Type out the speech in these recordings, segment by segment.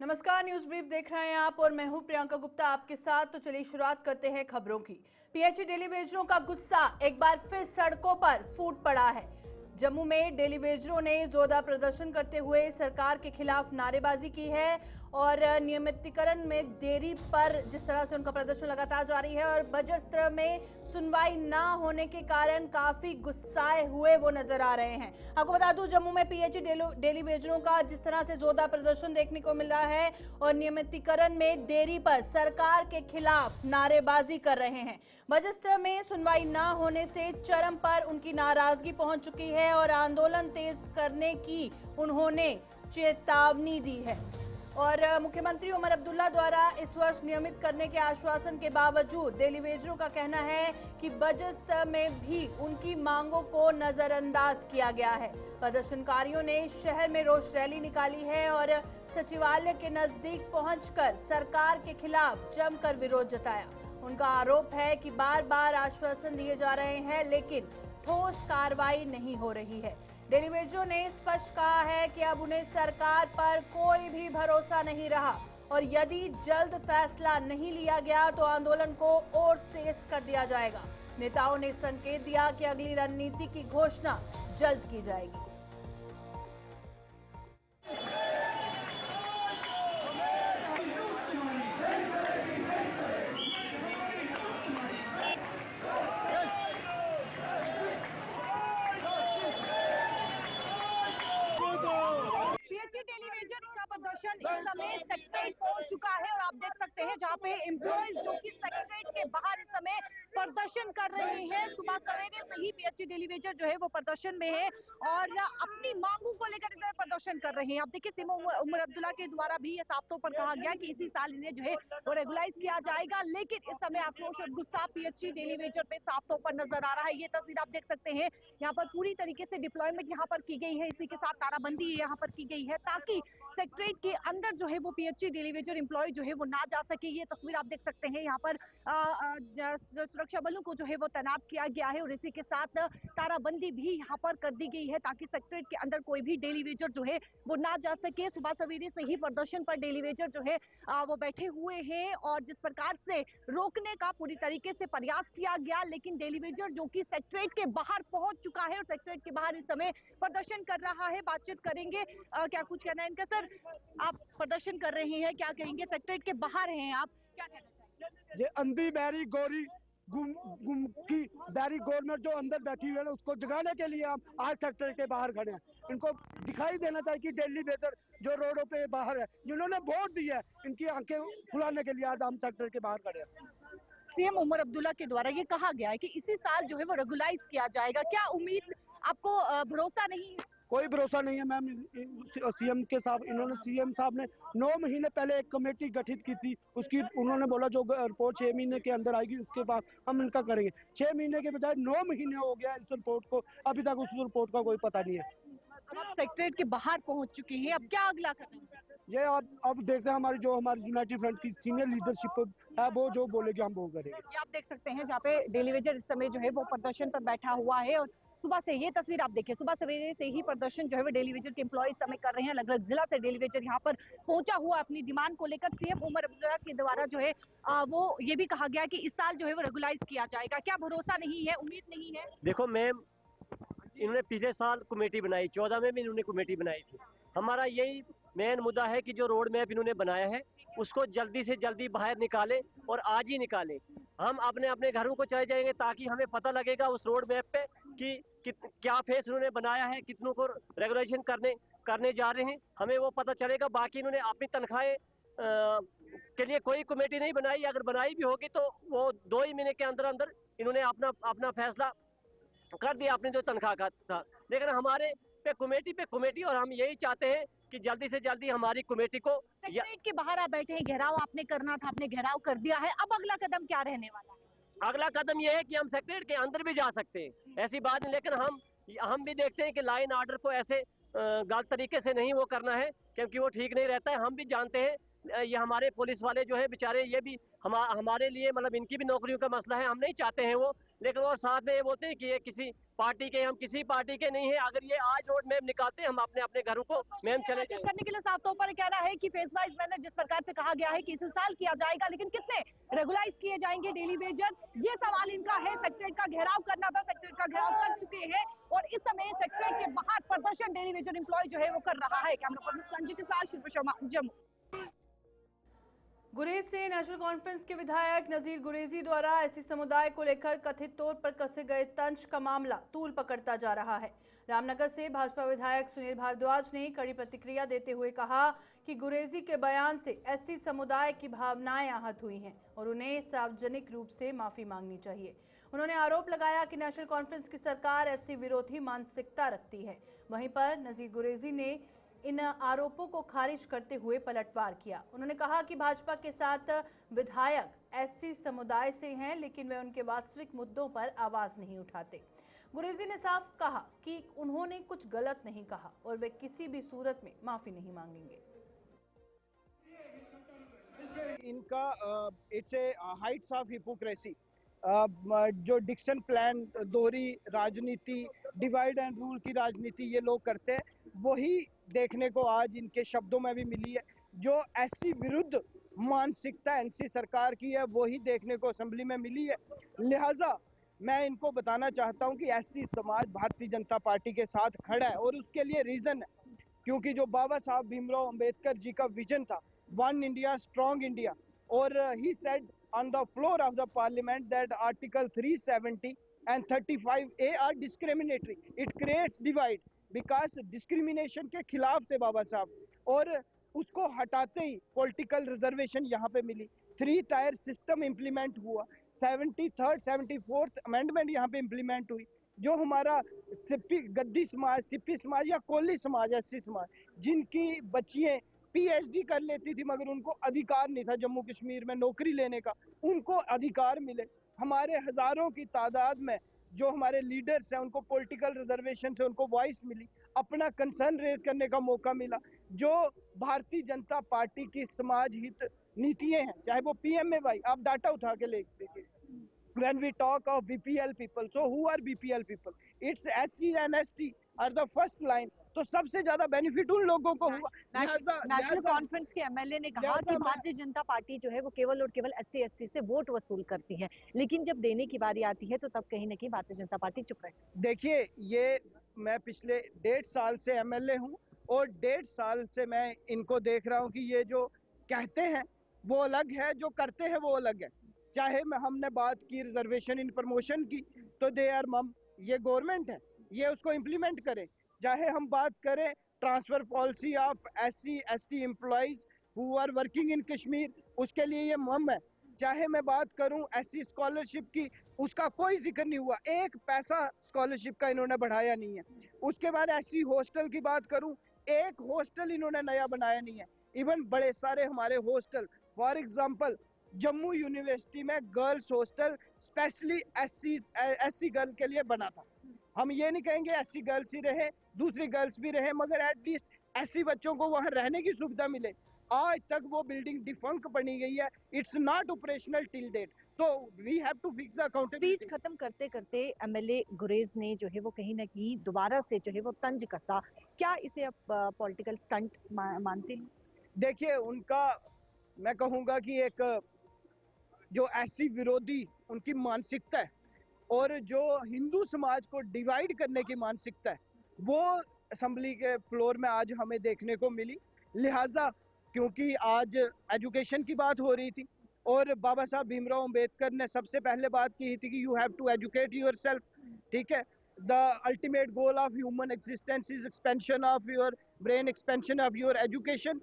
नमस्कार, news brief देख रहे हैं आप और मैं हूं प्रियंका गुप्ता आपके साथ। तो चलिए शुरुआत करते हैं खबरों की। पीएचई डेली वेजरों का गुस्सा एक बार फिर सड़कों पर फूट पड़ा है। जम्मू में डेली वेजरों ने जोरदार प्रदर्शन करते हुए सरकार के खिलाफ नारेबाजी की है और नियमितीकरण में देरी पर जिस तरह से उनका प्रदर्शन लगातार जारी है और बजट सत्र में सुनवाई ना होने के कारण काफी गुस्साए हुए वो नजर आ रहे हैं। आपको बता दूं, जम्मू में पीएचई डेली वेजरों का जिस तरह से जोरदार प्रदर्शन देखने को मिल रहा है और नियमितीकरण में देरी पर सरकार के खिलाफ नारेबाजी कर रहे हैं। बजट सत्र में सुनवाई ना होने से चरम पर उनकी नाराजगी पहुंच चुकी है और आंदोलन तेज करने की उन्होंने चेतावनी दी है। और मुख्यमंत्री उमर अब्दुल्ला द्वारा इस वर्ष नियमित करने के आश्वासन के बावजूद डेली वेजरों का कहना है कि बजट सत्र में भी उनकी मांगों को नजरअंदाज किया गया है। प्रदर्शनकारियों ने शहर में रोष रैली निकाली है और सचिवालय के नजदीक पहुंचकर सरकार के खिलाफ जमकर विरोध जताया। उनका आरोप है कि बार बार आश्वासन दिए जा रहे हैं लेकिन ठोस कार्रवाई नहीं हो रही है। डेली वेजरों ने स्पष्ट कहा है कि अब उन्हें सरकार पर कोई भी भरोसा नहीं रहा और यदि जल्द फैसला नहीं लिया गया तो आंदोलन को और तेज कर दिया जाएगा। नेताओं ने संकेत दिया कि अगली रणनीति की घोषणा जल्द की जाएगी। डेली वेजर का प्रदर्शन इस समय सेक्रेटरीट पहुंच चुका है और आप देख सकते हैं जहां पे एम्प्लॉइज जो कि सेक्रेटरीट के बाहर इस समय प्रदर्शन कर रहे हैं। सुबह सवेरे से ही पीएचई डेली वेजर जो है वो प्रदर्शन में है और अपनी मांगों को लेकर इस समय प्रदर्शन कर रहे हैं। आप देखिए सीएम उमर अब्दुल्ला के द्वारा भी ये साफ तौर पर कहा गया कि इसी साल इन्हें जो है वो रेगुलाइज किया जाएगा, लेकिन इस समय आक्रोश और गुस्सा पीएचई डेली वेजर पे साफ तौर पर नजर आ रहा है। ये तस्वीर आप देख सकते हैं, यहाँ पर पूरी तरीके से डिप्लॉयमेंट यहाँ पर की गई है, इसी के साथ ताराबंदी यहाँ पर की गई है ताकि सेक्रेटरीट के अंदर जो है वो पीएचई डेली वेजर एम्प्लॉय जो है वो ना जा सके। ये तस्वीर आप देख सकते हैं, यहाँ पर सुरक्षा बलों को जो है वो तैनात किया गया है और इसी के साथ ताराबंदी भी यहाँ पर कर दी गई है ताकि सेक्रेटरीट के अंदर कोई भी डेली वेजर जो है वो ना जा सके। सुबह सवेरे से ही प्रदर्शन पर डेली वेजर जो है वो बैठे हुए हैं और जिस प्रकार से रोकने का पूरी तरीके से प्रयास किया गया, लेकिन डेली वेजर जो कि सेक्रेटरीट के बाहर पहुंच चुका है और सेक्रेटरीट के बाहर इस समय प्रदर्शन कर रहा है। बातचीत करेंगे, क्या कुछ कहना है इनका। सर, आप प्रदर्शन कर रहे हैं, क्या कहेंगे? सेक्रेटरीट के बाहर हैं आप, क्या कहना चाहेंगे? ये अंधी बैरी गोरी गुम की बैरी गवर्नमेंट जो अंदर बैठी हुई है उसको जगाने के लिए हम आज सेक्टर के बाहर खड़े हैं। इनको दिखाई देना चाहिए कि डेली वेजर जो रोडों पे बाहर है, जिन्होंने वोट दी है, इनकी आंखें खुलाने के लिए आज हम सेक्टर के बाहर खड़े हैं। सीएम उमर अब्दुल्ला के द्वारा ये कहा गया है कि इसी साल जो है वो रेगुलाइज किया जाएगा, क्या उम्मीद आपको भरोसा नहीं है? कोई भरोसा नहीं है मैम। सीएम के साथ इन्होंने सीएम साहब ने 9 महीने पहले एक कमेटी गठित की थी, उसकी उन्होंने बोला जो रिपोर्ट 6 महीने के अंदर आएगी उसके बाद हम इनका करेंगे। 6 महीने के बजाय 9 महीने हो गया इस रिपोर्ट को, अभी तक उस रिपोर्ट का कोई पता नहीं है। अब आप सेक्रेटरीट के बाहर पहुंच चुके हैं, अब क्या अगला कदम? ये अब देखते हैं हमारी यूनाइटेड फ्रंट की सीनियर लीडरशिप है, वो जो बोलेगी हम वो करेंगे। ये आप देख सकते हैं जहाँ पे डेली वेजर इस समय जो है वो प्रदर्शन पर बैठा हुआ है और सुबह से ये तस्वीर आप देखिए, सुबह सवेरे से ही प्रदर्शन जो है वो डेली वेजर के एम्प्लॉय समय कर रहे हैं। अलग अलग जिला से डेली वेजर यहाँ पर पहुंचा हुआ अपनी डिमांड को लेकर। सीएम उमर अब्दुल्ला के द्वारा जो है वो ये भी कहा गया कि इस साल जो है वो रेगुलाइज किया जाएगा, क्या भरोसा नहीं है, उम्मीद नहीं है? देखो मैम, इन्होंने पिछले साल कमेटी बनाई, 14 में भी इन्होंने कमेटी बनाई थी। हमारा यही मेन मुद्दा है कि जो रोड मैप इन्होंने बनाया है उसको जल्दी से जल्दी बाहर निकाले और आज ही निकाले। हम अपने अपने घरों को चले जाएंगे ताकि हमें पता लगेगा उस रोड मैप पे कि क्या फेस उन्होंने बनाया है, कितनों को रेगुलेशन करने जा रहे हैं, हमें वो पता चलेगा। बाकी इन्होंने अपनी तनख्वाहें के लिए कोई कमेटी नहीं बनाई, अगर बनाई भी होगी तो वो 2 ही महीने के अंदर अंदर इन्होंने अपना फैसला कर दिया अपनी जो तनख्वाह का था। लेकिन हमारे पे कमेटी और हम यही चाहते हैं कि जल्दी से जल्दी हमारी कमेटी को सेक्रेटरीट के बाहर आप बैठे हैं, घेराव आपने करना था, आपने घेराव कर दिया है, अब अगला कदम क्या रहने वाला है? अगला कदम यह है कि हम सेक्रेटरीट के अंदर भी जा सकते हैं, ऐसी बात नहीं। लेकिन हम भी देखते हैं कि लाइन आर्डर को ऐसे गलत तरीके से नहीं वो करना है, क्योंकि वो ठीक नहीं रहता है। हम भी जानते हैं ये हमारे पुलिस वाले जो है बेचारे, ये भी हमारे लिए मतलब इनकी भी नौकरियों का मसला है, हम नहीं चाहते हैं वो। लेकिन वो साथ में ये बोलते हैं कि ये किसी पार्टी के, हम किसी पार्टी के नहीं है। अगर ये आज रोड मैप निकालते हम अपने अपने घरों को मैम चले बातचीत करने के लिए साफ तौर पर कहना है कि फेज वाइज मैंने जिस प्रकार से कहा गया है कि इस साल किया जाएगा, लेकिन कितने रेगुलाइज किए जाएंगे डेली वेजर, ये सवाल इनका है। सेक्रेटरीट का घेराव करना था, सेक्रेटरीट का घेराव कर चुके हैं और इस समय सेक्रेटरीट के बाहर प्रदर्शन डेली वेजर एम्प्लॉय जो है वो कर रहा है। कैमरा पर्सन संजय के साथ शिल्पा शर्मा, जम्मू। गुरेज से नेशनल कॉन्फ्रेंस के विधायक नजीर गुरेजी द्वारा एससी समुदाय को लेकर कथित तौर पर कसे गए तंज का मामला तूल पकड़ता जा रहा है। रामनगर से भाजपा विधायक सुनील भारद्वाज ने कड़ी प्रतिक्रिया देते हुए कहा कि गुरेजी के बयान से एससी समुदाय की भावनाएं आहत हुई हैं और उन्हें सार्वजनिक रूप से माफी मांगनी चाहिए। उन्होंने आरोप लगाया कि नेशनल कॉन्फ्रेंस की सरकार एससी विरोधी मानसिकता रखती है। वहीं पर नजीर गुरेजी ने इन आरोपों को खारिज करते हुए पलटवार किया। उन्होंने कहा कि भाजपा के साथ विधायक एससी समुदाय से हैं, लेकिन वे उनके वास्तविक मुद्दों पर आवाज नहीं उठाते। गुरेजी ने साफ कहा कि उन्होंने कुछ गलत नहीं कहा और वे किसी भी सूरत में माफी नहीं मांगेंगे। इनका it's a Heights of hypocrisy. जो डिक्शन प्लान, दोहरी राजनीति, डिवाइड एंड रूल की राजनीति ये लोग करते हैं, वही देखने को आज इनके शब्दों में भी मिली है। जो एससी विरुद्ध मानसिकता एनसी सरकार की है वही देखने को असेंबली में मिली है। लिहाजा मैं इनको बताना चाहता हूं कि एससी समाज भारतीय जनता पार्टी के साथ खड़ा है और उसके लिए रीजन है क्योंकि जो बाबा साहब भीमराव अंबेडकर जी का विजन था, वन इंडिया स्ट्रॉन्ग इंडिया, और he said on the floor of the parliament that article 370 and 35A are discriminatory. It creates divide because discrimination के खिलाफ थे बाबा साहब और उसको हटाते ही पॉलिटिकल रिजर्वेशन यहाँ पे मिली। 3 टायर सिस्टम इम्प्लीमेंट हुआ, 73rd 74th अमेंडमेंट यहाँ पे इम्प्लीमेंट हुई। जो हमारा सिप्पी गद्दी समाज, सिप्पी समाज या कोली समाज, एससी समाज, जिनकी बच्चियां पीएचडी कर लेती थी मगर उनको अधिकार नहीं था जम्मू कश्मीर में नौकरी लेने का, उनको अधिकार मिले। हमारे हजारों की तादाद में जो हमारे लीडर्स हैं उनको पॉलिटिकल रिजर्वेशन से उनको वॉइस मिली, अपना कंसर्न रेज करने का मौका मिला। जो भारतीय जनता पार्टी की समाज हित नीतियां हैं, चाहे वो पीएमएवाई, आप डाटा उठा के ले देखिए। When we talk of BPL people, so who are BPL people? It's SC and ST are the first line. तो सबसे ज्यादा बेनिफिट उन लोगों को हुआ। नेशनल कॉन्फ्रेंस के एमएलए ने कहा कि भारतीय जनता पार्टी जो है वो केवल और केवल एससी एसटी से वोट वसूल करती है, लेकिन जब देने की बारी आती है तो तब कहीं ना कहीं भारतीय जनता पार्टी चुप रहती है। देखिए, ये मैं पिछले 1.5 साल से एमएलए हूँ और 1.5 साल से मैं इनको देख रहा हूँ कि ये जो कहते हैं वो अलग है, जो करते हैं वो अलग है। चाहे हमने बात की रिजर्वेशन इन प्रमोशन की, तो दे आर मम, ये गवर्नमेंट है, ये उसको इम्प्लीमेंट करे। चाहे हम बात करें transfer policy of SC ST employees who are working in Kashmir, उसके लिए ये मम है। चाहे मैं बात करूं एससी स्कॉलरशिप की, उसका कोई जिक्र नहीं हुआ, एक पैसा स्कॉलरशिप का इन्होंने बढ़ाया नहीं है। उसके बाद एससी हॉस्टल की बात करूं, एक हॉस्टल इन्होंने नया बनाया नहीं है। इवन बड़े सारे हमारे hostel, for example Jammu university में girls hostel specially SC girl के लिए बना था। हम ये नहीं कहेंगे एससी गर्ल्स ही रहे, दूसरी गर्ल्स भी रहे, मगर एटलीस्ट एससी बच्चों को वहां रहने की सुविधा मिले। आज तक वो बिल्डिंग डिफंक बनी गई है, it's not operational till date. तो we have to fix the accountability. Speech खत्म करते करते एमएलए गुरेज ने जो है वो कहीं ना कहीं दोबारा से जो है वो तंज कसा। क्या इसे आप पॉलिटिकल स्टंट मानते हैं? देखिए, उनका मैं कहूंगा कि एक जो एससी विरोधी उनकी मानसिकता है और जो हिंदू समाज को डिवाइड करने की मानसिकता है, वो असेंबली के फ्लोर में आज हमें देखने को मिली। लिहाजा क्योंकि आज एजुकेशन की बात हो रही थी और बाबा साहब भीमराव अंबेडकर ने सबसे पहले बात की थी कि you have to educate yourself, ठीक है। The ultimate goal of human existence is expansion of your brain, expansion of your education.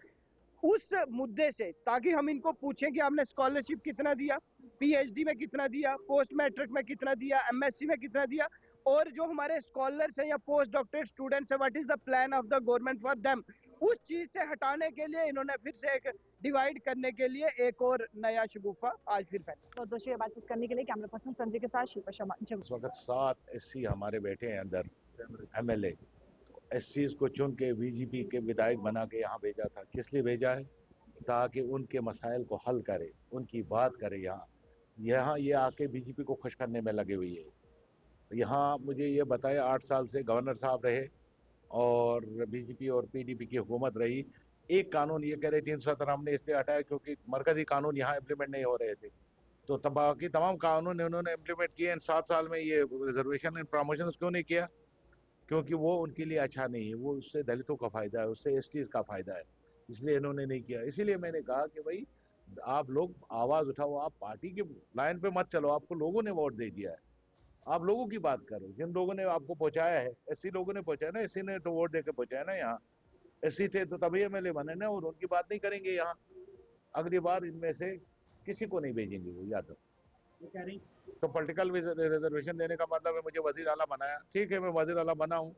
उस मुद्दे से ताकि हम इनको पूछें कि आपने स्कॉलरशिप कितना दिया, पीएचडी में कितना दिया, पोस्ट मैट्रिक में कितना दिया, एमएससी में कितना दिया, और जो हमारे स्कॉलर्स हैं या पोस्ट डॉक्टरेट स्टूडेंट्स हैं, what is the plan of the government for them. उस चीज से हटाने के लिए इन्होंने फिर से एक डिवाइड करने के लिए एक और नया शगुफा आज फिर फैला। बहुत बहुत शुक्रिया बातचीत करने के लिए। कैमरा पर्सन संजय के साथ शिल्पा शर्मा। इस वक्त 7 एससी हमारे बैठे हैं अंदर एमएलए। एससी को चुन के बीजेपी के विधायक बना के यहाँ भेजा था। किस लिए भेजा है? ताकि उनके मसाइल को हल करे, उनकी बात करे। यहाँ ये आके बीजेपी को खुश करने में लगे हुई है। यहाँ मुझे ये बताया 8 साल से गवर्नर साहब रहे और बीजेपी और पीडीपी की हुकूमत रही। एक कानून ये कह रहे 317 हमने इसलिए हटाया क्योंकि मरकजी कानून यहाँ इम्प्लीमेंट नहीं हो रहे थे, तो बाकी तमाम कानून उन्होंने इम्प्लीमेंट किए। इन 7 साल में ये रिजर्वेशन एंड प्रमोशन क्यों नहीं किया? क्योंकि वो उनके लिए अच्छा नहीं है, वो उससे दलितों का फायदा है, उससे एसटीज का फायदा है, इसलिए इन्होंने नहीं किया। इसीलिए मैंने कहा कि भाई आप लोग आवाज उठाओ, आप पार्टी के लाइन पे मत चलो, आपको लोगों ने वोट दे दिया है, आप लोगों की बात करो। जिन लोगों ने आपको पहुंचाया है, एससी लोगों ने पहुंचाया ना, एससी ने तो वोट देकर पहुंचाया ना। यहाँ एससी थे तो तभी एमएलए बने ना, और उनकी बात नहीं करेंगे यहाँ। अगली बार इनमें से किसी को नहीं भेजेंगे वो, या तो पॉलिटिकल रिजर्वेशन देने का मतलब है मुझे वजीर आला बनाया, ठीक है मैं वजीर आला बना हूँ,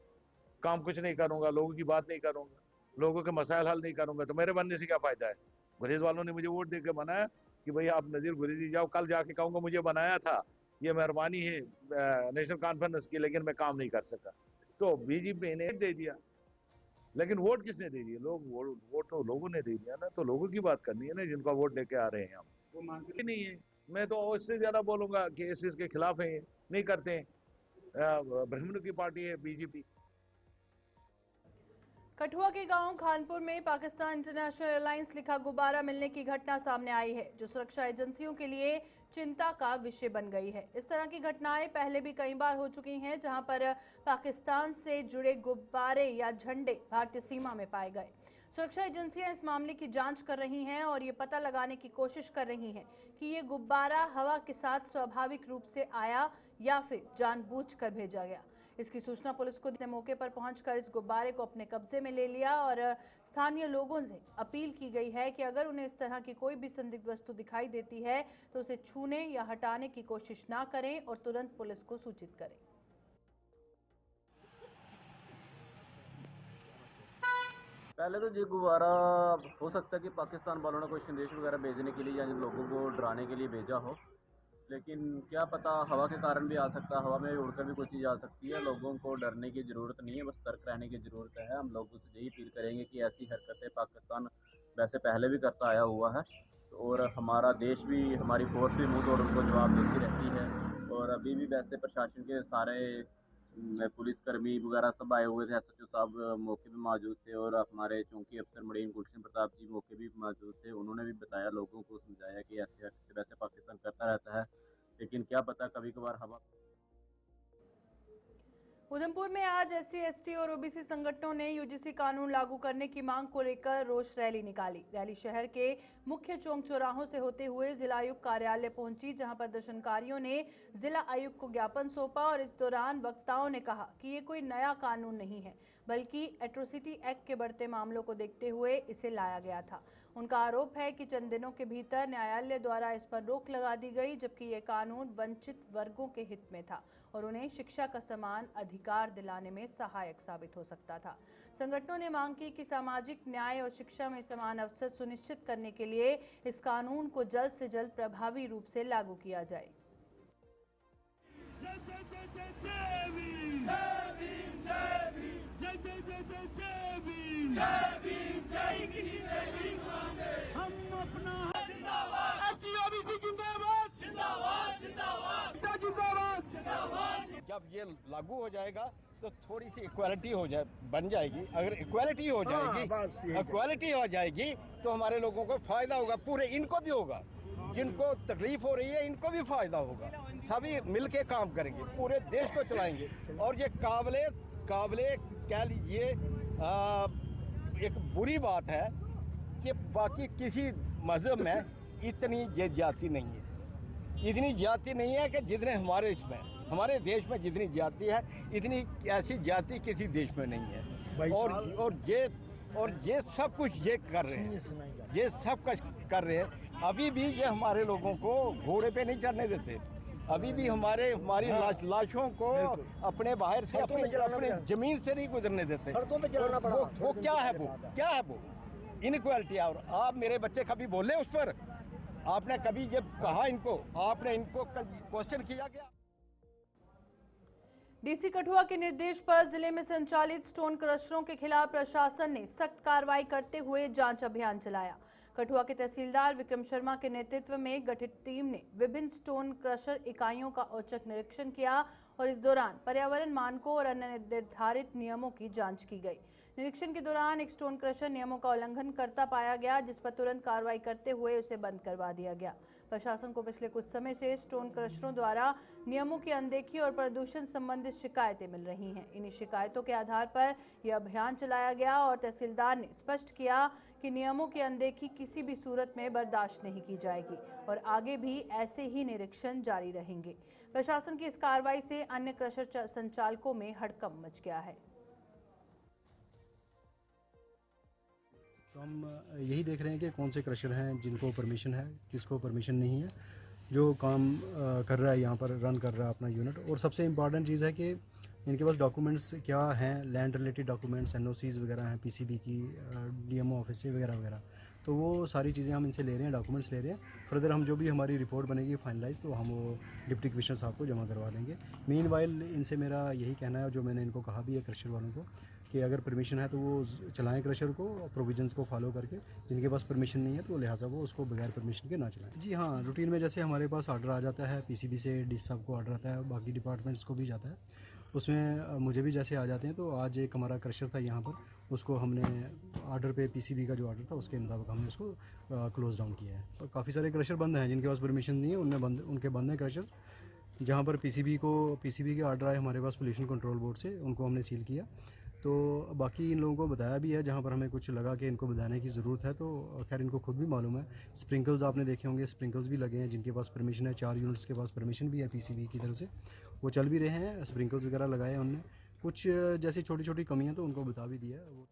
काम कुछ नहीं करूंगा, लोगों की बात नहीं करूंगा, लोगों के मसाइल हल नहीं करूंगा, तो मेरे बनने से क्या फायदा है? गुरेज वालों ने मुझे वोट देकर बनाया कि भाई आप नजीर गुरेजी जाओ, कल जाके कहूंगा मुझे बनाया था, ये मेहरबानी है नेशनल कॉन्फ्रेंस की, लेकिन मैं काम नहीं कर सका। तो बीजेपी ने दे दिया, लेकिन वोट किसने दे दिया? वोट तो लोगों ने दे दिया ना, तो लोगों की बात करनी है ना, जिनका वोट लेके आ रहे हैं हम। वो मांगते नहीं है। मैं तो इससे ज्यादा बोलूंगा कि इस चीज के खिलाफ है, नहीं करते हैं। ब्राह्मणों की पार्टी है बीजेपी। कठुआ के गांव खानपुर में पाकिस्तान इंटरनेशनल एयरलाइंस लिखा गुब्बारा मिलने की घटना सामने आई है, जो सुरक्षा एजेंसियों के लिए चिंता का विषय बन गई है। इस तरह की घटनाएं पहले भी कई बार हो चुकी हैं, जहां पर पाकिस्तान से जुड़े गुब्बारे या झंडे भारतीय सीमा में पाए गए। सुरक्षा एजेंसियां इस मामले की जांच कर रही हैं और ये पता लगाने की कोशिश कर रही हैं कि ये गुब्बारा हवा के साथ स्वाभाविक रूप से आया या फिर जानबूझकर भेजा गया। इसकी सूचना पुलिस को मौके पर पहुंचकर इस गुब्बारे को अपने कब्जे में ले लिया और स्थानीय लोगों से अपील की गई है कि अगर उन्हें इस तरह की कोई भी संदिग्ध वस्तु दिखाई देती है तो उसे छूने या हटाने की कोशिश ना करें और तुरंत पुलिस को सूचित करें। पहले तो ये गुब्बारा हो सकता है कि पाकिस्तान वालों ने कोई संदेश वगैरह भेजने के लिए या लोगों को डराने के लिए भेजा हो, लेकिन क्या पता हवा के कारण भी आ सकता है, हवा में उड़कर भी कोई चीज़ आ सकती है। लोगों को डरने की ज़रूरत नहीं है, बस सतर्क रहने की ज़रूरत है। हम लोगों से यही अपील करेंगे कि ऐसी हरकतें पाकिस्तान वैसे पहले भी करता आया हुआ है, और हमारा देश भी, हमारी फोर्स भी मुँह तोड़ उनको जवाब देती रहती है। और अभी भी वैसे प्रशासन के सारे पुलिसकर्मी वगैरह सब आए हुए थे, एसएचओ साहब मौके पे मौजूद थे, और हमारे चौकी अफसर मरीन गुलशन प्रताप जी मौके भी मौजूद थे। उन्होंने भी बताया, लोगों को समझाया कि ऐसे वैसे पाकिस्तान करता रहता है, लेकिन क्या पता कभी कभार हवा। उधमपुर में आज एससी, एसटी और ओबीसी संगठनों ने यूजीसी कानून लागू करने की मांग को लेकर रोष रैली निकाली। रैली शहर के मुख्य चौक चौराहों से होते हुए जिला आयुक्त कार्यालय पहुंची, जहां प्रदर्शनकारियों ने जिला आयुक्त को ज्ञापन सौंपा और इस दौरान वक्ताओं ने कहा कि ये कोई नया कानून नहीं है, बल्कि एट्रोसिटी एक्ट के बढ़ते मामलों को देखते हुए इसे लाया गया था। उनका आरोप है कि चंद दिनों के भीतर न्यायालय द्वारा इस पर रोक लगा दी गई, जबकि ये कानून वंचित वर्गों के हित में था और उन्हें शिक्षा का समान अधिकार दिलाने में सहायक साबित हो सकता था। संगठनों ने मांग की कि सामाजिक न्याय और शिक्षा में समान अवसर सुनिश्चित करने के लिए इस कानून को जल्द से जल्द प्रभावी रूप से लागू किया जाए। जब ये लागू हो जाएगा तो थोड़ी सी इक्वालिटी बन जाएगी। अगर इक्वालिटी हो जाएगी तो हमारे लोगों को फायदा होगा, पूरे इनको भी होगा, जिनको तकलीफ हो रही है इनको भी फायदा होगा। सभी मिलके काम करेंगे, पूरे देश को चलाएंगे। और ये काबिले क्या लीजिए, एक बुरी बात है कि बाकी किसी मजहब में इतनी जाति नहीं है, इतनी जाति नहीं है कि जितने हमारे देश में जितनी जाति है, इतनी ऐसी जाति किसी देश में नहीं है। और ये सब कुछ ये कर रहे हैं, ये सब कुछ कर रहे हैं। अभी भी ये हमारे लोगों को घोड़े पे नहीं चढ़ने देते, अभी भी हमारी लाशों को अपने बाहर से अपने जमीन से नहीं गुजरने देते। सड़कों पे चलाना पड़ा। वो क्या है वो इनइक्वालिटी। और आप मेरे बच्चे कभी बोले उस पर? आपने कभी जब कहा इनको, आपने इनको क्वेश्चन किया क्या? डीसी कठुआ के निर्देश पर जिले में संचालित स्टोन क्रशरों के खिलाफ प्रशासन ने सख्त कार्रवाई करते हुए जांच अभियान चलाया। कठुआ के तहसीलदार विक्रम शर्मा के नेतृत्व में गठित टीम ने विभिन्न स्टोन क्रशर इकाइयों का औचक निरीक्षण किया और इस दौरान पर्यावरण मानकों और अन्य निर्धारित नियमों की जांच की गई। निरीक्षण के दौरान एक स्टोन क्रशर नियमों का उल्लंघन करता पाया गया, जिस पर तुरंत कार्रवाई करते हुए उसे बंद करवा दिया गया। प्रशासन को पिछले कुछ समय से स्टोन क्रशरों द्वारा नियमों की अनदेखी और प्रदूषण संबंधित शिकायतें मिल रही हैं। इन्हीं शिकायतों के आधार पर यह अभियान चलाया गया और तहसीलदार ने स्पष्ट किया कि नियमों की अनदेखी किसी भी सूरत में बर्दाश्त नहीं की जाएगी और आगे भी ऐसे ही निरीक्षण जारी रहेंगे। प्रशासन की इस कार्रवाई से अन्य क्रशर संचालकों में हड़कंप मच गया है। तो हम यही देख रहे हैं कि कौन से क्रशर हैं जिनको परमिशन है, किसको परमिशन नहीं है, जो काम कर रहा है यहाँ पर, रन कर रहा है अपना यूनिट। और सबसे इम्पॉर्टेंट चीज़ है कि इनके पास डॉक्यूमेंट्स क्या हैं, लैंड रिलेटेड डॉक्यूमेंट्स, एनओसीज वगैरह हैं, पीसीबी की, डीएमओ ऑफिस से वगैरह वगैरह। तो वो सारी चीज़ें हम इनसे ले रहे हैं, डॉक्यूमेंट्स ले रहे हैं। फर्दर हम जो भी हमारी रिपोर्ट बनेगी फाइनलाइज, तो हम वो डिप्टी कमिश्नर साहब को जमा करवा देंगे। मीनवाइल इनसे मेरा यही कहना है, जो मैंने इनको कहा भी है क्रशर वालों को, कि अगर परमिशन है तो वो चलाएं क्रशर को, प्रोविजंस को फॉलो करके। जिनके पास परमिशन नहीं है तो लिहाजा वो उसको बगैर परमिशन के ना चलाएं। जी हाँ, रूटीन में जैसे हमारे पास ऑर्डर आ जाता है, पीसीबी से डी साहब को ऑर्डर आता है, बाकी डिपार्टमेंट्स को भी जाता है, उसमें मुझे भी जैसे आ जाते हैं। तो आज एक हमारा क्रशर था यहाँ पर, उसको हमने ऑर्डर पे, पीसीबी का जो ऑर्डर था उसके मुताबिक हमने उसको क्लोज डाउन किया है। और काफ़ी सारे क्रशर बंद हैं जिनके पास परमिशन नहीं है, उनके बंद हैं क्रशर। जहाँ पर पीसीबी के ऑर्डर आए हमारे पास पोल्यूशन कंट्रोल बोर्ड से, उनको हमने सील किया। तो बाकी इन लोगों को बताया भी है, जहाँ पर हमें कुछ लगा कि इनको बताने की ज़रूरत है, तो खैर इनको खुद भी मालूम है। स्प्रिंकल्स आपने देखे होंगे, स्प्रिंकल्स भी लगे हैं जिनके पास परमिशन है, 4 यूनिट्स के पास परमिशन भी है पीसीबी की तरफ से, वो चल भी रहे हैं। स्प्रिंकल्स वगैरह लगाए हैं उनने। कुछ जैसी छोटी छोटी कमियाँ तो उनको बता भी दिया है।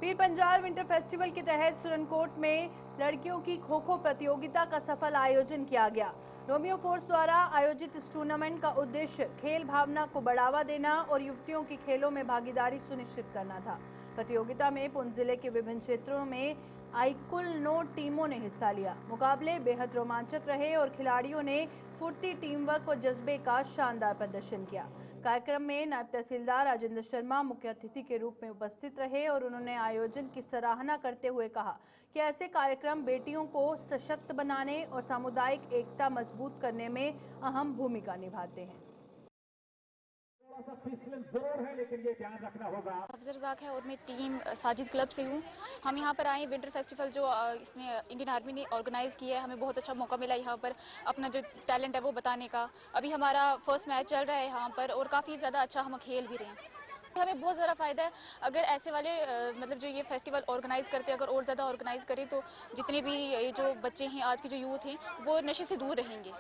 पीर पंजाल विंटर फेस्टिवल के तहत सुरनकोट में लड़कियों की खो खो प्रतियोगिता का सफल आयोजन किया गया। रोमियो फोर्स द्वारा आयोजित इस टूर्नामेंट का उद्देश्य खेल भावना को बढ़ावा देना और युवतियों की खेलों में भागीदारी सुनिश्चित करना था। प्रतियोगिता में पुंछ जिले के विभिन्न क्षेत्रों में आई कुल 9 टीमों ने हिस्सा लिया। मुकाबले बेहद रोमांचक रहे और खिलाड़ियों ने फुर्ती, टीम वर्क और जज्बे का शानदार प्रदर्शन किया। कार्यक्रम में नायब तहसीलदार राजेंद्र शर्मा मुख्य अतिथि के रूप में उपस्थित रहे और उन्होंने आयोजन की सराहना करते हुए कहा कि ऐसे कार्यक्रम बेटियों को सशक्त बनाने और सामुदायिक एकता मजबूत करने में अहम भूमिका निभाते हैं। जरूर है, लेकिन ये ध्यान रखना होगा। अफजल रज़ाक है और मैं टीम साजिद क्लब से हूँ। हम यहाँ पर आए विंटर फेस्टिवल जो इसने इंडियन आर्मी ने ऑर्गेनाइज़ किया है। हमें बहुत अच्छा मौका मिला यहाँ पर अपना जो टैलेंट है वो बताने का। अभी हमारा फर्स्ट मैच चल रहा है यहाँ पर और काफ़ी ज़्यादा अच्छा हम खेल भी रहे हैं। हमें बहुत ज़्यादा फ़ायदा है अगर ऐसे वाले मतलब जो ये फेस्टिवल ऑर्गेनाइज़ करते हैं, अगर और ज़्यादा ऑर्गेनाइज़ करें तो जितने भी ये जो बच्चे हैं, आज के जो यूथ हैं, वो नशे से दूर रहेंगे।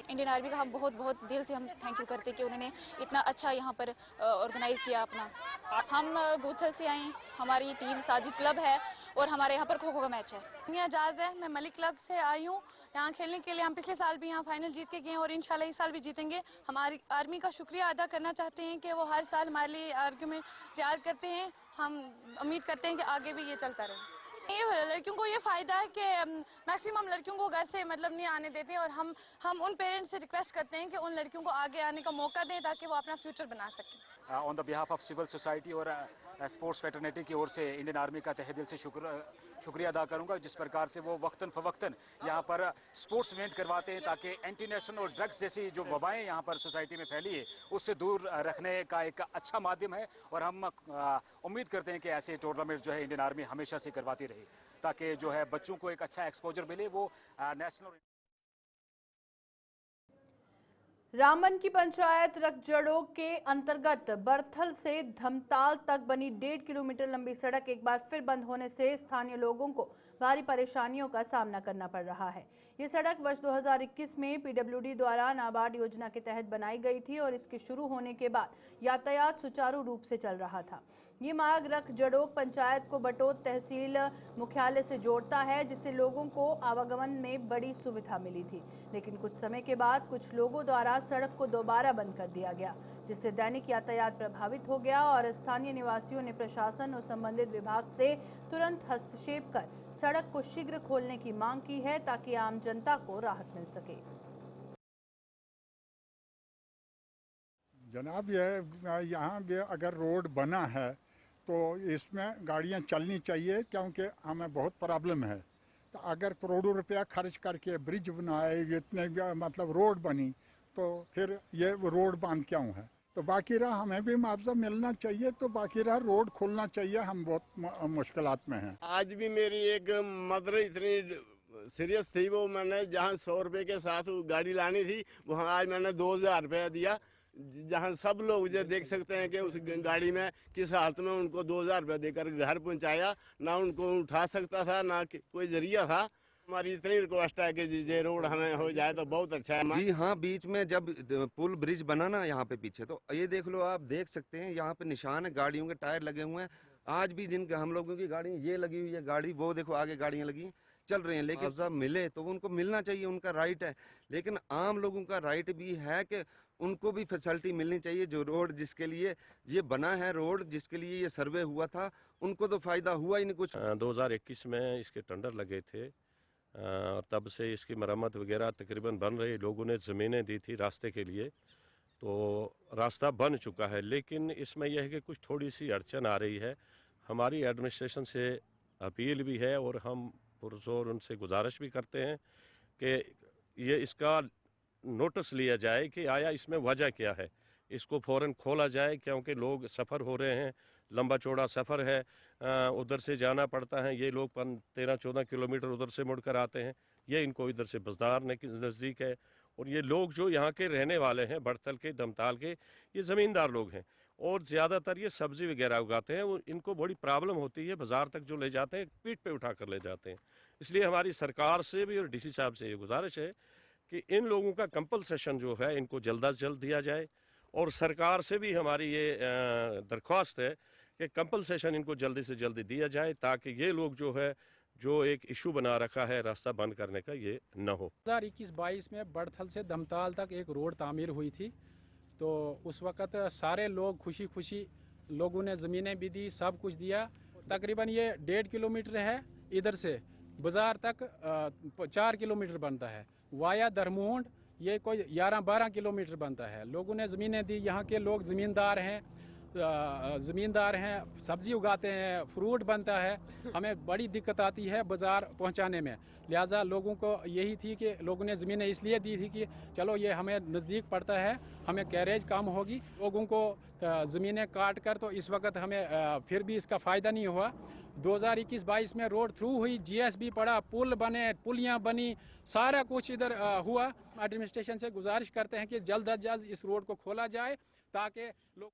इंडियन आर्मी का हम बहुत बहुत दिल से हम थैंक यू करते हैं कि उन्होंने इतना अच्छा यहाँ पर ऑर्गेनाइज़ किया अपना। हम गोथल से आए, हमारी टीम साजिद क्लब है और हमारे यहाँ पर खो खो का मैच है। दुनिया जाज है, मैं मलिक क्लब से आई हूँ यहाँ खेलने के लिए। हम पिछले साल भी यहाँ फाइनल जीत के गए हैं और इंशाल्लाह इस साल भी जीतेंगे। हमारी आर्मी का शुक्रिया अदा करना चाहते हैं कि वो हर साल हमारे लिए आर्गुमेंट तैयार करते हैं। हम उम्मीद करते हैं कि आगे भी ये चलता रहे। ये लड़कियों को ये फ़ायदा है कि मैक्सिमम लड़कियों को घर से मतलब नहीं आने देते और हम उन पेरेंट्स से रिक्वेस्ट करते हैं कि उन लड़कियों को आगे आने का मौका दें ताकि वो अपना फ्यूचर बना सकें। On the behalf of civil society और स्पोर्ट्स फेटर्निटी की ओर से इंडियन आर्मी का तहे दिल से शुक्रिया अदा करूंगा, जिस प्रकार से वो वक्तन फ़वक्तन यहाँ पर स्पोर्ट्स इवेंट करवाते हैं ताकि एंटी नेशन और ड्रग्स जैसी जो वबाएं यहाँ पर सोसाइटी में फैली है उससे दूर रखने का एक अच्छा माध्यम है। और हम उम्मीद करते हैं कि ऐसे टूर्नामेंट जो है इंडियन आर्मी हमेशा से करवाती रहे ताकि जो है बच्चों को एक अच्छा एक्सपोजर मिले। वो नेशनल रामबन की पंचायत रकजड़ोग के अंतर्गत बरथल से धमताल तक बनी 1.5 किलोमीटर लंबी सड़क एक बार फिर बंद होने से स्थानीय लोगों को भारी परेशानियों का सामना करना पड़ रहा है। ये सड़क वर्ष 2021 में पीडब्ल्यूडी द्वारा नाबार्ड योजना के तहत बनाई गई थी और इसके शुरू होने के बाद यातायात सुचारू रूप से चल रहा था। ये मार्ग रकजड़ोग पंचायत को बटोत तहसील मुख्यालय से जोड़ता है, जिससे लोगों को आवागमन में बड़ी सुविधा मिली थी। लेकिन कुछ समय के बाद कुछ लोगों द्वारा सड़क को दोबारा बंद कर दिया गया, जिससे दैनिक यातायात प्रभावित हो गया और स्थानीय निवासियों ने प्रशासन और संबंधित विभाग से तुरंत हस्तक्षेप कर सड़क को शीघ्र खोलने की मांग की है ताकि आम जनता को राहत मिल सके। जनाब, यहाँ भी अगर रोड बना है तो इसमें गाड़ियाँ चलनी चाहिए, क्योंकि हमें बहुत प्रॉब्लम है। तो अगर करोड़ों रुपया खर्च करके ब्रिज बनाए, इतने मतलब रोड बनी, तो फिर ये रोड बंद क्यों है? तो बाकी रहा हमें भी मुआवजा मिलना चाहिए, तो बाकी रहा रोड खोलना चाहिए। हम बहुत मुश्किलात में हैं। आज भी मेरी एक मदर इतनी सीरियस थी, वो मैंने जहाँ 100 रुपये के साथ गाड़ी लानी थी, वहाँ आज मैंने 2000 रुपया दिया, जहाँ सब लोग जो देख सकते हैं कि उस गाड़ी में किस हालत में उनको 2000 रुपया देकर घर पहुँचाया। ना उनको उठा सकता था, ना कोई जरिया था। हमारी इतनी रिक्वेस्ट है कि ये रोड हमें हो जाए तो बहुत अच्छा है। जी हाँ, बीच में जब पुल ब्रिज बना ना यहाँ पे पीछे, तो ये देख लो, आप देख सकते हैं यहाँ पे निशान है, गाड़ियों के टायर लगे हुए हैं। आज भी जिनके हम लोगों की गाड़ी ये लगी हुई है, गाड़ी वो देखो आगे गाड़ियाँ लगी हैं, चल रही हैं। लेकिन मुआवजा मिले तो उनको मिलना चाहिए, उनका राइट है। लेकिन आम लोगों का राइट भी है कि उनको भी फैसिलिटी मिलनी चाहिए। जो रोड जिसके लिए ये बना है, रोड जिसके लिए ये सर्वे हुआ था, उनको तो फायदा हुआ ही नहीं कुछ। 2021 में इसके टेंडर लगे थे और तब से इसकी मरम्मत वगैरह तकरीबन बन रही। लोगों ने ज़मीनें दी थी रास्ते के लिए, तो रास्ता बन चुका है। लेकिन इसमें यह है कि कुछ थोड़ी सी अड़चन आ रही है। हमारी एडमिनिस्ट्रेशन से अपील भी है और हम पुरजोर उनसे गुजारिश भी करते हैं कि ये इसका नोटिस लिया जाए कि आया इसमें वजह क्या है, इसको फ़ौरन खोला जाए, क्योंकि लोग सफ़र हो रहे हैं, लंबा चौड़ा सफ़र है, उधर से जाना पड़ता है। ये लोग 13-14 किलोमीटर उधर से मुड़कर आते हैं। ये इनको इधर से बज़दार नज़दीक है, और ये लोग जो यहाँ के रहने वाले हैं, बड़तल के, दमताल के, ये ज़मींदार लोग हैं और ज़्यादातर ये सब्ज़ी वगैरह उगाते हैं। वो इनको बड़ी प्रॉब्लम होती है, बाज़ार तक जो ले जाते हैं पीठ पे उठा कर ले जाते हैं। इसलिए हमारी सरकार से भी और डीसी साहब से ये गुजारिश है कि इन लोगों का कंपलसेशन जो है इनको जल्द अज जल्द दिया जाए, और सरकार से भी हमारी ये दरख्वास्त है कि कंपलसेशन इनको जल्दी से जल्दी दिया जाए, ताकि ये लोग जो है जो एक इशू बना रखा है रास्ता बंद करने का, ये न हो। 2021-22 में बड़थल से दमताल तक एक रोड तामीर हुई थी, तो उस वक़्त सारे लोग खुशी खुशी, लोगों ने ज़मीनें भी दी, सब कुछ दिया। तकरीबन ये 1.5 किलोमीटर है, इधर से बाज़ार तक 4 किलोमीटर बनता है। वाया दरमोंड ये कोई 11-12 किलोमीटर बनता है। लोगों ने ज़मीनें दी, यहाँ के लोग ज़मींदार हैं, सब्ज़ी उगाते हैं, फ्रूट बनता है। हमें बड़ी दिक्कत आती है बाज़ार पहुँचाने में, लिहाजा लोगों को यही थी कि लोगों ने ज़मीनें इसलिए दी थी कि चलो ये हमें नज़दीक पड़ता है, हमें कैरेज कम होगी। लोगों को ज़मीनें काट कर, तो इस वक्त हमें फिर भी इसका फ़ायदा नहीं हुआ। 2021-22 में रोड थ्रू हुई, GSB पड़ा, पुल बने, पुलियाँ बनी, सारा कुछ इधर हुआ। एडमिनिस्ट्रेशन से गुजारिश करते हैं कि जल्द अज जल्द इस रोड को खोला जाए, ताकि लोग।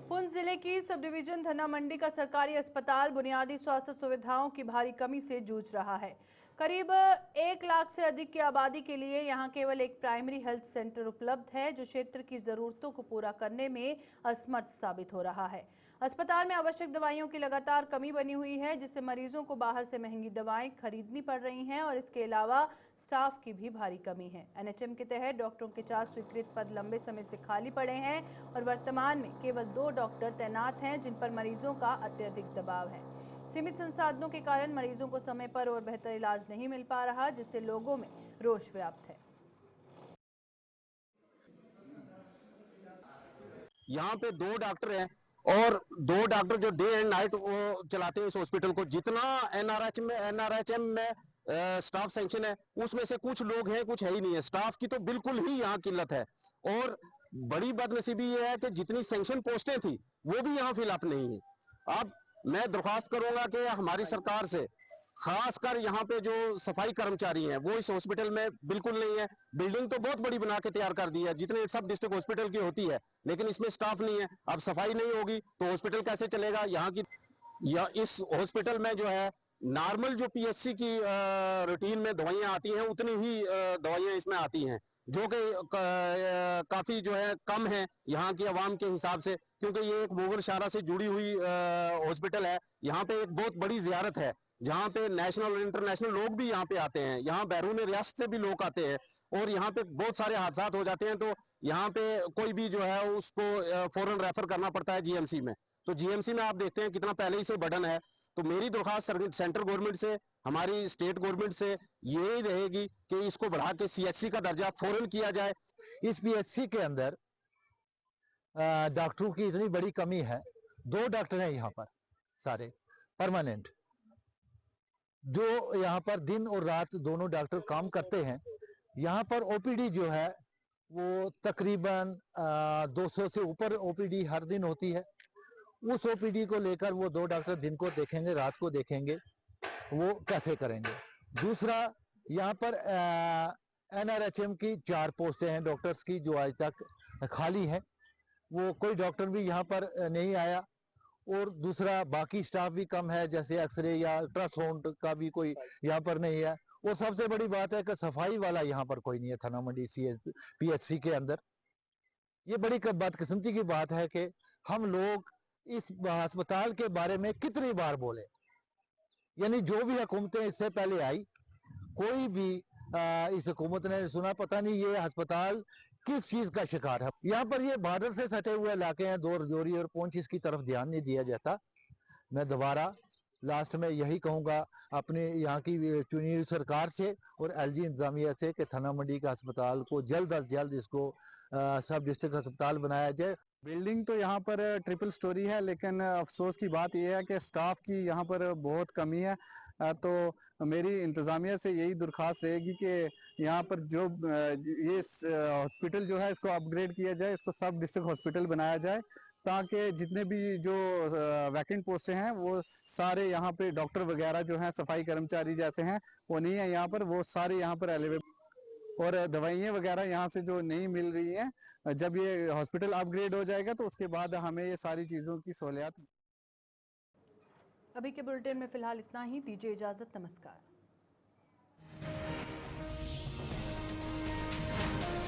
पुंछ जिले की सब डिवीजन धना मंडी का सरकारी अस्पताल बुनियादी स्वास्थ्य सुविधाओं की भारी कमी से जूझ रहा है। करीब 1 लाख से अधिक की आबादी के लिए यहाँ केवल एक प्राइमरी हेल्थ सेंटर उपलब्ध है, जो क्षेत्र की जरूरतों को पूरा करने में असमर्थ साबित हो रहा है। अस्पताल में आवश्यक दवाइयों की लगातार कमी बनी हुई है, जिससे मरीजों को बाहर से महंगी दवाएं खरीदनी पड़ रही हैं, और इसके अलावा स्टाफ की भी भारी कमी है। NHM के तहत डॉक्टरों के 4 स्वीकृत पद लंबे समय से खाली पड़े हैं, और वर्तमान में केवल 2 डॉक्टर तैनात हैं, जिन पर मरीजों का अत्यधिक दबाव है। सीमित संसाधनों के कारण मरीजों को समय पर और बेहतर इलाज नहीं मिल पा रहा, जिससे लोगों में रोष व्याप्त है। यहाँ पे 2 डॉक्टर हैं, और 2 डॉक्टर जो डे एंड नाइट वो चलाते हैं इस हॉस्पिटल को। जितना NRHM में स्टाफ सैंक्शन है, उसमें से कुछ लोग हैं, कुछ है ही नहीं है। स्टाफ की तो बिल्कुल ही यहाँ किल्लत है, और बड़ी बदनसीबी ये है कि जितनी सैंक्शन पोस्टें थी वो भी यहाँ फिलअप नहीं है। अब मैं दरख्वास्त करूंगा कि हमारी सरकार से, खासकर यहाँ पे जो सफाई कर्मचारी हैं, वो इस हॉस्पिटल में बिल्कुल नहीं है। बिल्डिंग तो बहुत बड़ी बना के तैयार कर दी है, जितनी सब डिस्ट्रिक्ट हॉस्पिटल की होती है, लेकिन इसमें स्टाफ नहीं है। अब सफाई नहीं होगी तो हॉस्पिटल कैसे चलेगा? यहाँ की या इस हॉस्पिटल में जो है नॉर्मल जो PSC की रूटीन में दवाइयाँ आती हैं, उतनी ही दवाइयाँ इसमें आती हैं, जो कि काफी जो है कम है यहाँ की आवाम के हिसाब से, क्योंकि ये एक मुगल शारा से जुड़ी हुई हॉस्पिटल है। यहाँ पे एक बहुत बड़ी जियारत है, जहाँ पे नेशनल और इंटरनेशनल लोग भी यहाँ पे आते हैं। यहाँ बैरून रियासत से भी लोग आते हैं, और यहाँ पे बहुत सारे हादसा हो जाते हैं, तो यहाँ पे कोई भी जो है उसको फौरन रेफर करना पड़ता है GMC में। तो GMC में आप देखते हैं कितना पहले ही से बर्डन है। तो मेरी दरख्वास्त सेंट्रल गवर्नमेंट से, हमारी स्टेट गवर्नमेंट से यही रहेगी कि इसको बढ़ा के CHC का दर्जा फौरन किया जाए। इस PHC के अंदर डॉक्टरों की इतनी बड़ी कमी है। 2 डॉक्टर हैं यहाँ पर, सारे परमानेंट। जो यहाँ पर दिन और रात दोनों डॉक्टर काम करते हैं। यहाँ पर ओपीडी जो है वो तकरीबन 200 से ऊपर ओपीडी हर दिन होती है। उस ओपीडी को लेकर वो 2 डॉक्टर दिन को देखेंगे, रात को देखेंगे, वो कैसे करेंगे। दूसरा, यहाँ पर एनआरएचएम की 4 पोस्टें हैं डॉक्टर्स की जो आज तक खाली हैं। वो कोई डॉक्टर भी यहाँ पर नहीं आया। और दूसरा, बाकी स्टाफ भी कम है, जैसे एक्सरे या अल्ट्रासाउंड का भी कोई यहाँ पर नहीं है। और सबसे बड़ी बात है कि सफाई वाला यहाँ पर कोई नहीं है थाना मंडी पीएचसी के अंदर। ये बड़ी बदकिस्मती की बात है कि हम लोग इस अस्पताल के बारे में कितनी बार बोले, यानी जो भी हुकूमतें इससे पहले आई, कोई भी इस हुकूमत ने सुना। पता नहीं ये अस्पताल किस चीज का शिकार है। यहाँ पर ये बॉर्डर से सटे हुए इलाके हैं, दो रजौरी और पुंछ, इसकी तरफ ध्यान नहीं दिया जाता। मैं दोबारा लास्ट में यही कहूँगा अपने यहाँ की चुनी हुई सरकार से और एलजी इंतजामिया से कि थाना मंडी का अस्पताल को जल्द अज जल्द इसको सब डिस्ट्रिक्ट अस्पताल बनाया जाए। बिल्डिंग तो यहाँ पर ट्रिपल स्टोरी है, लेकिन अफसोस की बात यह है कि स्टाफ की यहाँ पर बहुत कमी है। तो मेरी इंतज़ामिया से यही दरख्वास्त रहेगी कि यहाँ पर जो ये हॉस्पिटल जो है इसको अपग्रेड किया जाए, इसको सब डिस्ट्रिक्ट हॉस्पिटल बनाया जाए, ताकि जितने भी जो वैकेंट पोस्टें हैं वो सारे यहाँ पे डॉक्टर वगैरह जो हैं, सफाई कर्मचारी जैसे हैं वो नहीं है यहाँ पर, वो सारे यहाँ पर अवेलेबल। और दवाइयाँ वगैरह यहाँ से जो नहीं मिल रही हैं, जब ये हॉस्पिटल अपग्रेड हो जाएगा तो उसके बाद हमें ये सारी चीज़ों की सहूलियत। अभी के बुलेटिन में फिलहाल इतना ही। दीजिए इजाजत। नमस्कार।